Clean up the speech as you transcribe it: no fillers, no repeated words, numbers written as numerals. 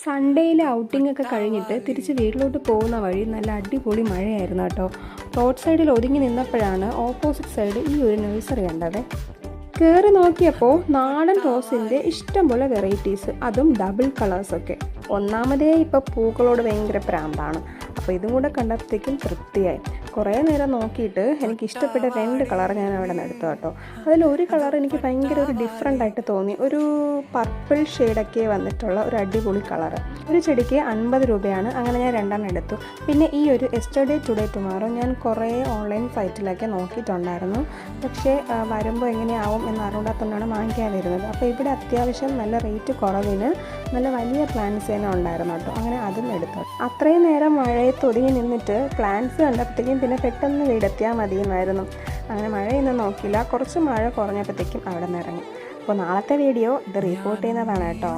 സൺഡേയിലെ outing ഒക്കെ കഴിഞ്ഞിട്ട് തിരിച്ച് വീട്ടിലോട്ട് പോകുന്ന വഴി നല്ല അടിപൊളി മഴയായിരുന്നു കേട്ടോ. റോഡ് സൈഡിൽ ഒതുങ്ങി നിന്നപ്പോഴാണ് ഓപ്പോസിറ്റ് സൈഡ് ഈ ഒരു നഴ്സറി കണ്ടത്. കയറി നോക്കിയപ്പോൾ നാടൻ റോസിൻ്റെ ഇഷ്ടംപോലെ വെറൈറ്റീസ്, അതും ഡബിൾ കളേഴ്സൊക്കെ. ഒന്നാമതേ ഇപ്പോൾ പൂക്കളോട് ഭയങ്കര പ്രാന്താണ്, അപ്പോൾ ഇതും കൂടെ കണ്ടപ്പോഴത്തേക്കും തൃപ്തിയായി. കുറേ നേരം നോക്കിയിട്ട് എനിക്ക് ഇഷ്ടപ്പെട്ട 2 കളർ ഞാൻ അവിടെ നിന്ന് എടുത്തു കേട്ടോ. അതിലൊരു കളർ എനിക്ക് ഭയങ്കര ഒരു ഡിഫറെൻ്റ് ആയിട്ട് തോന്നി. ഒരു പർപ്പിൾ ഷെയ്ഡൊക്കെ വന്നിട്ടുള്ള ഒരു അടിപൊളി കളറ്. ഒരു ചെടിക്ക് 50 രൂപയാണ്. അങ്ങനെ ഞാൻ 2 എടുത്തു. പിന്നെ ഈ ഒരു യെസ്റ്റർഡേ ടുഡേ ടുമാറോ ഞാൻ കുറേ ഓൺലൈൻ സൈറ്റിലൊക്കെ നോക്കിയിട്ടുണ്ടായിരുന്നു, പക്ഷേ വരുമ്പോൾ എങ്ങനെയാവും എന്നറിയാത്തതുകൊണ്ടാണ് വാങ്ങിക്കാതിരുന്നത്. അപ്പോൾ ഇവിടെ അത്യാവശ്യം നല്ല റേറ്റ് കുറവിന് നല്ല വലിയ പ്ലാന്റ്സ് തന്നെ ഉണ്ടായിരുന്നു കേട്ടോ. അങ്ങനെ അതും എടുത്തു. അത്രയും നേരം മഴയത്ത് ഒതുങ്ങി നിന്നിട്ട് പ്ലാന്റ്സ് കണ്ടപ്പോഴത്തേക്കും പിന്നെ പെട്ടെന്ന് വീടെത്തിയാൽ മതിയെന്നായിരുന്നു. അങ്ങനെ മഴയൊന്നും നോക്കിയില്ല. കുറച്ച് മഴ കുറഞ്ഞപ്പോഴത്തേക്കും അവിടെ നിന്ന് ഇറങ്ങി. അപ്പോൾ നാളത്തെ വീഡിയോ ഇത് റിപ്പോർട്ട് ചെയ്യുന്നതാണ് കേട്ടോ.